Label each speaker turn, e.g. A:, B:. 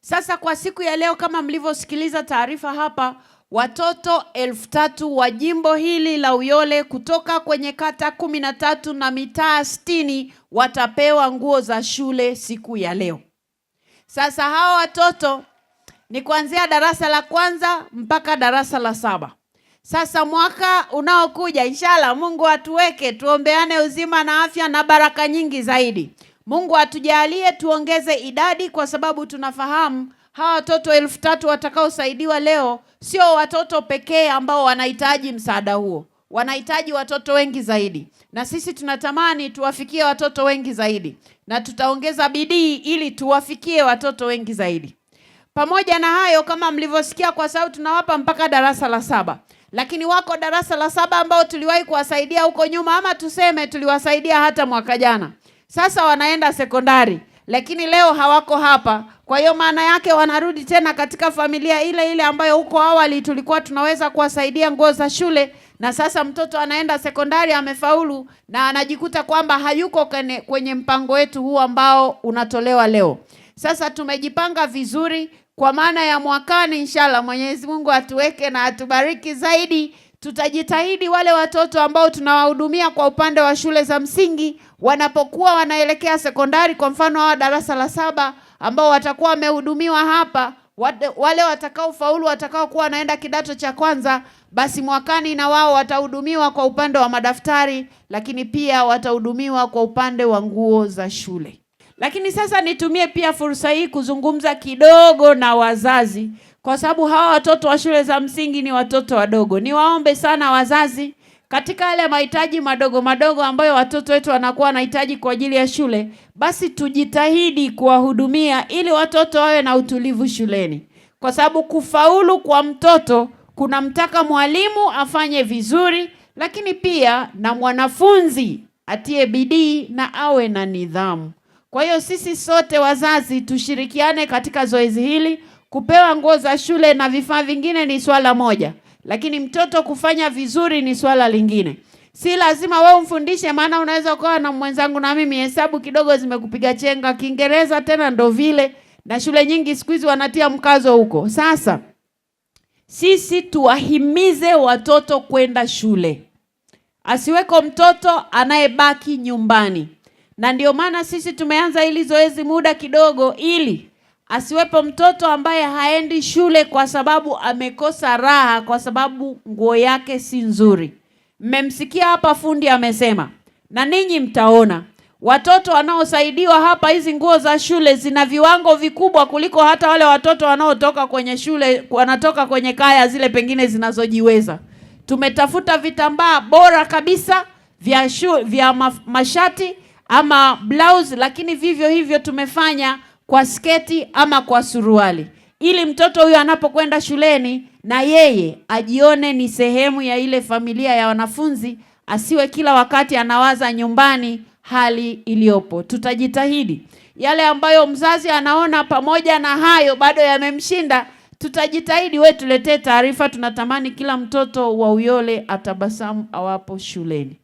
A: Sasa kwa siku ya leo, kama mlivyosikiliza taarifa hapa, watoto 3,000 wa jimbo hili la Uyole kutoka kwenye kata 13 na mitaa 60 watapewa nguo za shule siku ya leo. Sasa hawa watoto ni kuanzia darasa la kwanza mpaka darasa la 7. Sasa mwaka unaokuja inshallah, Mungu atuweke, tuombeane uzima na afya na baraka nyingi zaidi. Mungu atujalie tuongeze idadi, kwa sababu tunafahamu hawa watoto 3,000 watakaosaidiwa leo sio watoto pekee ambao wanahitaji msaada huo. Wanahitaji watoto wengi zaidi. Na sisi tunatamani tuwafikie watoto wengi zaidi. Na tutaongeza bidii ili tuwafikie watoto wengi zaidi. Pamoja na hayo, kama mlivyosikia, kwa sababu tunawapa mpaka darasa la 7. Lakini wako darasa la 7 ambao tuliwahi kuwasaidia huko nyuma, ama tuseme tuliwasaidia hata mwaka jana. Sasa wanaenda sekondari, lakini leo hawako hapa. Kwa hiyo maana yake wanarudi tena katika familia ile ile ambayo huko awali tulikuwa tunaweza kuwasaidia nguo za shule. Na sasa mtoto anaenda sekondari, amefaulu, na anajikuta kwamba hayuko kwenye mpango wetu huu ambao unatolewa leo. Sasa tumejipanga vizuri kwa maana ya mwakani inshallah, Mwenyezi Mungu atuweke na atubariki zaidi. Tutajitahidi wale watoto ambao tunawahudumia kwa upande wa shule za msingi wanapokuwa wanaelekea sekondari, kwa mfano wa darasa la 7 ambao watakuwa wamehudumiwa hapa, wale watakao faulu, watakao kuwa wanaenda kidato cha kwanza, basi mwakani na wao watahudumiwa kwa upande wa madaftari, lakini pia watahudumiwa kwa upande wa nguo za shule. Lakini sasa nitumie pia fursa hii kuzungumza kidogo na wazazi, kwa sababu hawa watoto wa shule za msingi ni watoto wadogo. Niwaombe sana wazazi, katika yale mahitaji madogo madogo ambayo watoto wetu wanakuwa wanahitaji kwa ajili ya shule, basi tujitahidi kuwahudumia ili watoto wawe na utulivu shuleni. Kwa sababu kufaulu kwa mtoto kunamtaka mwalimu afanye vizuri, lakini pia na mwanafunzi atie bidii na awe na nidhamu. Kwa hiyo sisi sote wazazi tushirikiane katika zoezi hili. Kupewa nguo za shule na vifaa vingine ni swala moja, lakini mtoto kufanya vizuri ni swala lingine. Si lazima wewe umfundishe, maana unaweza kuwa na mwenzangu na mimi hesabu kidogo zimekupiga chenga, Kiingereza tena ndo vile, na shule nyingi siku hizi wanatia mkazo huko. Sasa sisi tuwahimize watoto kwenda shule. Asiweko mtoto anayebaki nyumbani. Na ndio maana sisi tumeanza hili zoezi muda kidogo, ili asiwepo mtoto ambaye haendi shule kwa sababu amekosa raha, kwa sababu nguo yake si nzuri. Mmemsikia hapa fundi amesema, na ninyi mtaona watoto wanaosaidiwa hapa, hizi nguo za shule zina viwango vikubwa kuliko hata wale watoto wanaotoka kwenye shule, wanatoka kwenye kaya zile pengine zinazojiweza. Tumetafuta vitambaa bora kabisa vya mashati ama blouse, lakini vivyo hivyo tumefanya kwa sketi ama kwa suruali, ili mtoto huyo anapokwenda shuleni na yeye ajione ni sehemu ya ile familia ya wanafunzi, asiwe kila wakati anawaza nyumbani hali iliyopo. Tutajitahidi yale ambayo mzazi anaona pamoja na hayo bado yamemshinda, tutajitahidi tuletee taarifa. Tunatamani kila mtoto wa Uyole atabasamu awapo shuleni.